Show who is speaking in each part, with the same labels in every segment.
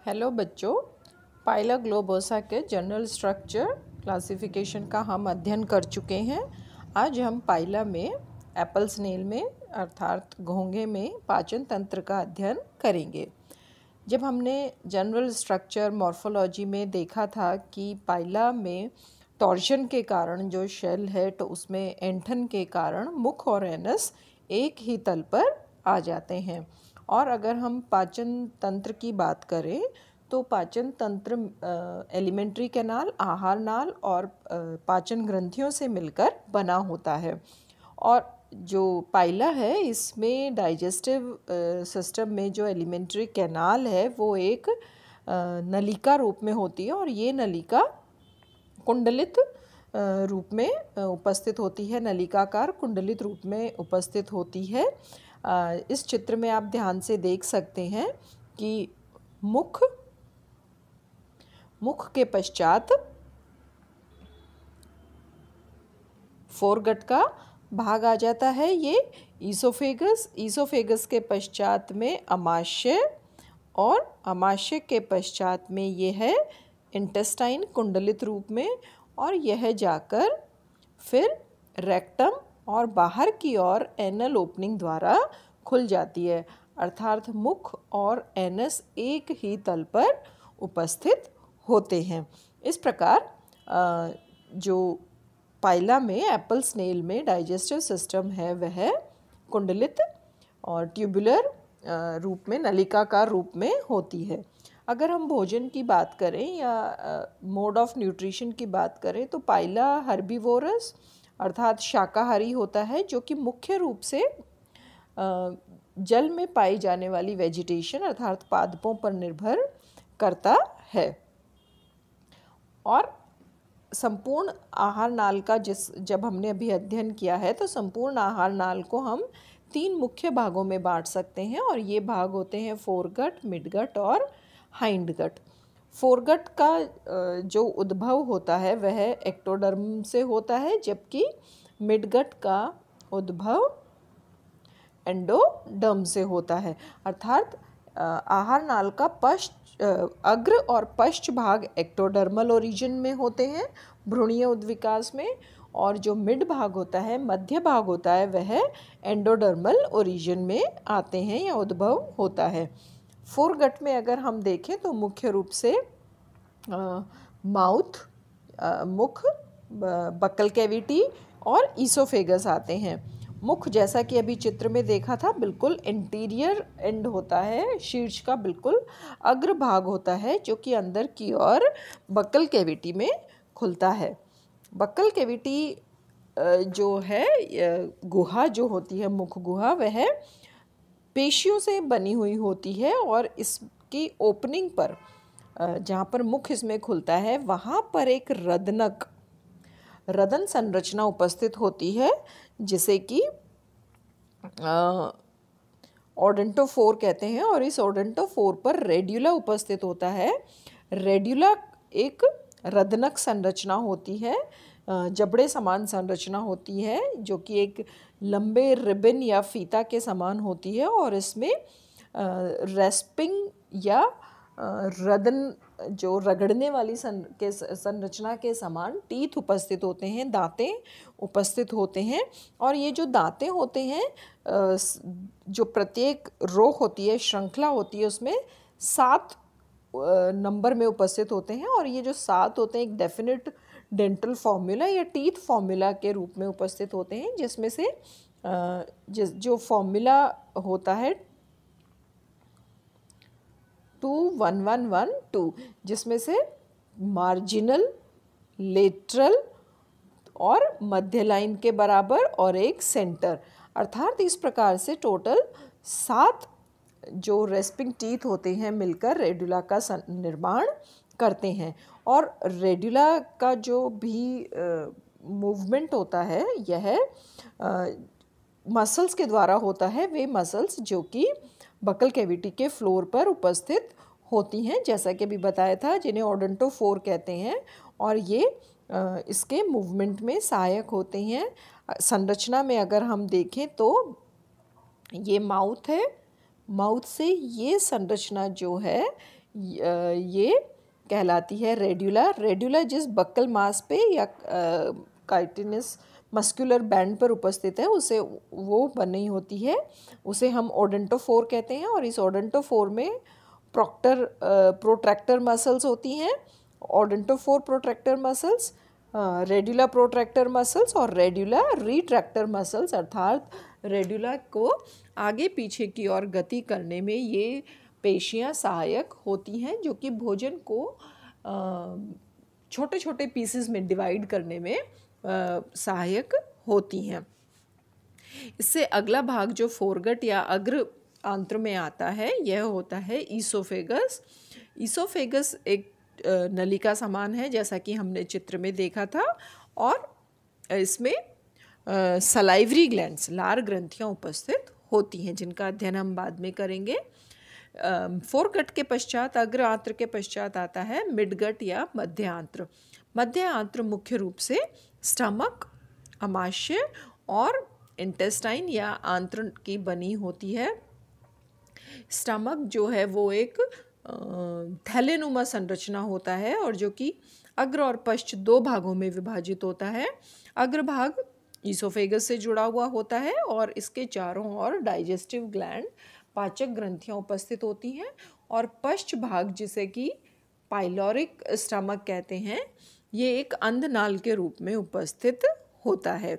Speaker 1: Hello बच्चों, Pila globosa के general structure classification का हम अध्ययन कर चुके हैं। आज हम पाइला में एप्पल स्नेल में अर्थात घोंघे में पाचन तंत्र का अध्ययन करेंगे। जब हमने जनरल स्ट्रक्चर मॉर्फोलॉजी में देखा था कि पाइला में टॉर्शन के कारण जो शेल है तो उसमें एंठन के कारण मुख और एनस एक ही तल पर आ जाते हैं। और अगर हम पाचन तंत्र की बात करें तो पाचन तंत्र एलिमेंट्री कैनाल, आहार नाल और पाचन ग्रंथियों से मिलकर बना होता है। और जो पाइला है इसमें डाइजेस्टिव सिस्टम में जो एलिमेंट्री कैनाल है वो एक नलिका रूप में होती है और ये नलिका कुंडलित रूप में उपस्थित होती है, नलिकाकार कुंडलित रूप में उपस्थित होती है। इस चित्र में आप ध्यान से देख सकते हैं कि मुख के पश्चात फोरगट का भाग आ जाता है, ये ईसोफेगस के पश्चात में अमाशय और अमाशय के पश्चात में ये है इंटेस्टाइन कुंडलित रूप में, और यह जाकर फिर रेक्टम और बाहर की ओर एनल ओपनिंग द्वारा खुल जाती है, अर्थात मुख और एनस एक ही तल पर उपस्थित होते हैं। इस प्रकार जो पाइला में एप्पल स्नेल में डाइजेस्टिव सिस्टम है वह कुंडलित और ट्यूबुलर रूप में, नलिकाकार रूप में होती है। अगर हम भोजन की बात करें या मोड ऑफ न्यूट्रिशन की बात करें तो पाइला हर्बीवोरस अर्थात शाकाहारी होता है, जो कि मुख्य रूप से जल में पाई जाने वाली वेजिटेशन अर्थात पादपों पर निर्भर करता है। और संपूर्ण आहार नाल का जब हमने अभी अध्ययन किया है तो संपूर्ण आहार नाल को हम 3 मुख्य भागों में बांट सकते हैं, और ये भाग होते हैं फोरगट, मिडगट और हाइंडगट। फोरगट का जो उद्भव होता है वह एक्टोडर्म से होता है, जबकि मिडगट का उद्भव एंडोडर्म से होता है, अर्थात आहार नाल का अग्र और पश्च भाग एक्टोडर्मल ओरिजिन में होते हैं भ्रूणीय उद्विकास में, और जो मिड भाग होता है, मध्य भाग होता है, वह एंडोडर्मल ओरिजिन में आते हैं या उद्भव होता है। फोरगट में अगर हम देखें तो मुख्य रूप से मुख, बक्कल कैविटी और ईसोफेगस आते हैं। मुख जैसा कि अभी चित्र में देखा था बिल्कुल इंटीरियर एंड होता है, शीर्ष का बिल्कुल अग्र भाग होता है, जो कि अंदर की ओर बक्कल कैविटी में खुलता है। बक्कल कैविटी जो है गुहा जो होती है, मुख गुहा, वह पेशियों से बनी हुई होती है, और इसकी ओपनिंग पर जहाँ पर मुख इसमें खुलता है वहाँ पर एक रदन संरचना उपस्थित होती है, जिसे कि ओडेंटोफोर कहते हैं, और इस ओडेंटोफोर पर रेड्यूला उपस्थित होता है। रेड्यूला एक रदनक संरचना होती है, जबड़े समान संरचना होती है, जो कि एक लंबे रिबन या फीता के समान होती है, और इसमें रेस्पिंग या रदन जो रगड़ने वाली संरचना के समान टीथ उपस्थित होते हैं, दांतें उपस्थित होते हैं। और ये जो दांतें होते हैं, जो प्रत्येक रो होती है, श्रृंखला होती है, उसमें 7 नंबर में उपस्थित होते हैं, और ये जो 7 होते हैं एक डेफिनेट डेंटल फॉर्मूला या टीथ फॉर्मूला के रूप में उपस्थित होते हैं, जिसमें से जो फॉर्मूला होता है 2-1-1-1-2, जिसमें से मार्जिनल, लेटरल और मध्य लाइन के बराबर और एक सेंटर, अर्थात इस प्रकार से टोटल 7 जो रेस्पिंग टीथ होते हैं मिलकर रेड्यूला का निर्माण करते हैं। और रेड्यूला का जो भी मूवमेंट होता है यह मसल्स के द्वारा होता है, वे मसल्स जो कि बक्कल कैविटी के फ्लोर पर उपस्थित होती हैं, जैसा कि अभी बताया था, जिन्हें ओडेंटोफोर कहते हैं, और ये इसके मूवमेंट में सहायक होते हैं। संरचना में अगर हम देखें तो ये माउथ है, माउथ से ये संरचना जो है ये कहलाती है रेड्यूला। रेड्यूला जिस बक्कल मांस पे या काइटिनस मस्कुलर बैंड पर उपस्थित है उसे वो बनी होती है, उसे हम ओडेंटोफोर कहते हैं। और इस ओडेंटोफोर में प्रोट्रैक्टर मसल्स होती हैं, odontophore protractor muscles, radula protractor muscles और रेड्यूला रिट्रैक्टर मसल्स, अर्थात रेड्यूला को आगे पीछे की ओर गति करने में ये पेशियां सहायक होती हैं, जो कि भोजन को छोटे छोटे पीसेस में डिवाइड करने में सहायक होती हैं। इससे अगला भाग जो फोरगट या अग्र आंत्र में आता है यह होता है ईसोफेगस। ईसोफेगस एक नलिका समान है जैसा कि हमने चित्र में देखा था, और इसमें सलाइवरी ग्लैंड्स लार ग्रंथियाँ उपस्थित होती हैं जिनका अध्ययन हम बाद में करेंगे। फोरगट के पश्चात अग्र आंत्र के पश्चात आता है मिडगट या मध्य आंत्र। मध्य आंत्र मुख्य रूप से स्टमक, अमाशय और इंटेस्टाइन या आंत्र की बनी होती है। स्टमक जो है वो एक थैलेनुमा संरचना होता है और जो कि अग्र और पश्च दो भागों में विभाजित होता है। अग्र भाग ईसोफेगस से जुड़ा हुआ होता है और इसके चारों ओर डाइजेस्टिव ग्लैंड पाचक ग्रंथियां उपस्थित होती हैं, और पश्च भाग जिसे कि पाइलोरिक स्टमक कहते हैं ये एक अंधनाल के रूप में उपस्थित होता है।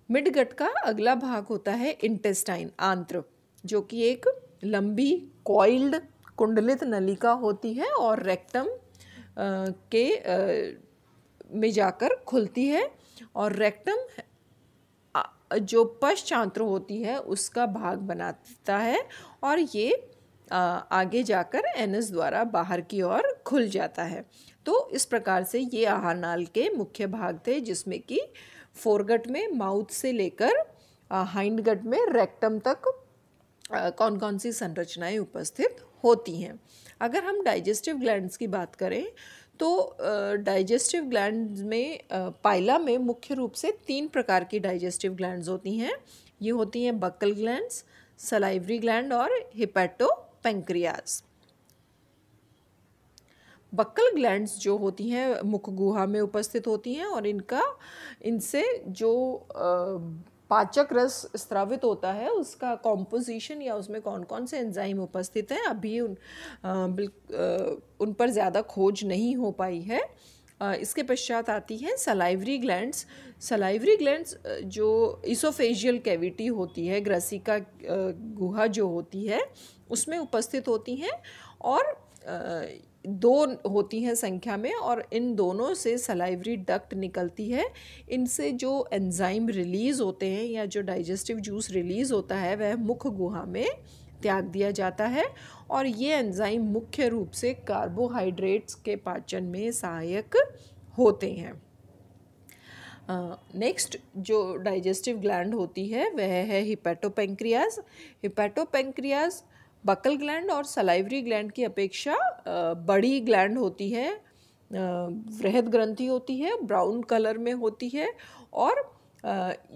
Speaker 1: मिडगट का अगला भाग होता है इंटेस्टाइन आंत्र, जो कि एक लंबी कॉइल्ड कुंडलित नलिका होती है और रेक्टम में जाकर खुलती है, और रेक्टम जो पश्चांत्र होती है उसका भाग बनाता है और ये आगे जाकर एनस द्वारा बाहर की ओर खुल जाता है। तो इस प्रकार से ये आहार नाल के मुख्य भाग थे, जिसमें कि फोरगट में माउथ से लेकर हाइंडगट में रेक्टम तक कौन कौन सी संरचनाएं उपस्थित होती हैं। अगर हम डाइजेस्टिव ग्लैंड्स की बात करें तो डाइजेस्टिव ग्लैंड्स में पाइला में मुख्य रूप से 3 प्रकार की डाइजेस्टिव ग्लैंड्स होती हैं। ये होती हैं बक्कल ग्लैंड्स, सलाइवरी ग्लैंड और हिपैटोपैंक्रियाज। बक्कल ग्लैंड्स जो होती हैं मुख गुहा में उपस्थित होती हैं और इनसे जो पाचक रस स्रावित होता है उसका कॉम्पोजिशन या उसमें कौन कौन से एंजाइम उपस्थित हैं अभी उन पर ज़्यादा खोज नहीं हो पाई है। इसके पश्चात आती हैं सलाइवरी ग्लैंड्स। सलाइवरी ग्लैंड्स जो इसोफेजियल कैविटी होती है, ग्रसिका गुहा जो होती है उसमें उपस्थित होती हैं और 2 होती हैं संख्या में, और इन दोनों से सलाइवरी डक्ट निकलती है। इनसे जो एंजाइम रिलीज़ होते हैं या जो डाइजेस्टिव जूस रिलीज़ होता है वह मुख गुहा में त्याग दिया जाता है, और ये एंजाइम मुख्य रूप से कार्बोहाइड्रेट्स के पाचन में सहायक होते हैं। नेक्स्ट जो डाइजेस्टिव ग्लैंड होती है वह है हिपैटोपैंक्रियाज। हिपैटोपैंक्रियाज बक्कल ग्लैंड और सलाइवरी ग्लैंड की अपेक्षा बड़ी ग्लैंड होती है, वृहद ग्रंथि होती है, ब्राउन कलर में होती है, और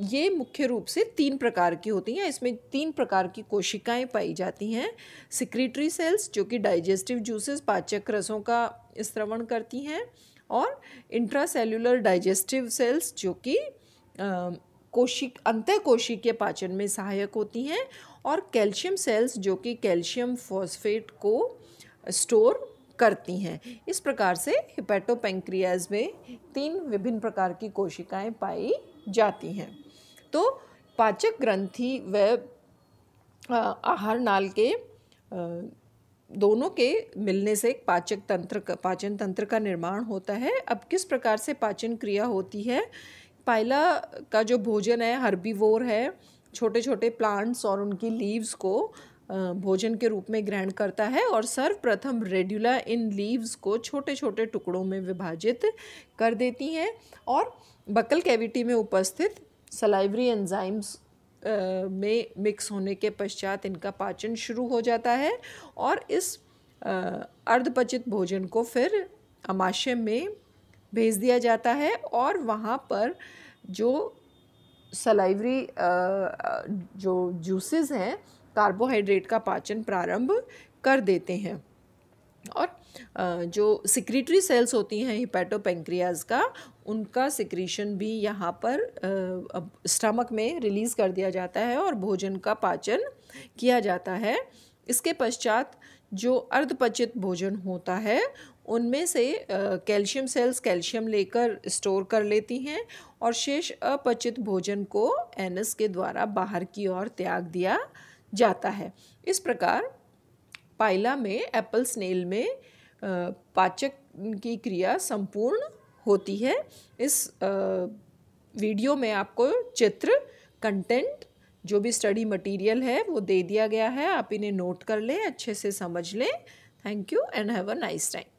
Speaker 1: ये मुख्य रूप से 3 प्रकार की होती हैं। इसमें 3 प्रकार की कोशिकाएं पाई जाती हैं। सिक्रीटरी सेल्स जो कि डाइजेस्टिव जूसेस पाचक रसों का स्रवण करती हैं, और इंट्रासेल्युलर डाइजेस्टिव सेल्स जो कि अंतः कोशिकीय पाचन में सहायक होती हैं, और कैल्शियम सेल्स जो कि कैल्शियम फॉस्फेट को स्टोर करती हैं। इस प्रकार से हिपैटोपैंक्रियाज में 3 विभिन्न प्रकार की कोशिकाएं पाई जाती हैं। तो पाचक ग्रंथि व आहार नाल के दोनों के मिलने से एक पाचन तंत्र का निर्माण होता है। अब किस प्रकार से पाचन क्रिया होती है? पाइला का जो भोजन है हर्बीवोर है, छोटे छोटे प्लांट्स और उनकी लीव्स को भोजन के रूप में ग्रहण करता है, और सर्वप्रथम रेड्यूला इन लीव्स को छोटे छोटे टुकड़ों में विभाजित कर देती हैं, और बक्कल कैविटी में उपस्थित सलाइवरी एंजाइम्स में मिक्स होने के पश्चात इनका पाचन शुरू हो जाता है, और इस अर्धपचित भोजन को फिर अमाशय में भेज दिया जाता है, और वहाँ पर जो सलाइवरी जो जूसेस हैं कार्बोहाइड्रेट का पाचन प्रारंभ कर देते हैं। और जो सिक्रीटरी सेल्स होती हैं हिपैटोपेंक्रियाज का, उनका सिक्रीशन भी यहाँ पर स्टमक में रिलीज़ कर दिया जाता है और भोजन का पाचन किया जाता है। इसके पश्चात जो अर्धपचित भोजन होता है उनमें से कैल्शियम सेल्स कैल्शियम लेकर स्टोर कर लेती हैं और शेष अपचित भोजन को एनस के द्वारा बाहर की ओर त्याग दिया जाता है। इस प्रकार पाइला में एप्पल स्नेल में पाचक की क्रिया संपूर्ण होती है। इस वीडियो में आपको चित्र, कंटेंट, जो भी स्टडी मटेरियल है वो दे दिया गया है, आप इन्हें नोट कर लें, अच्छे से समझ लें। Thank you and have a nice time.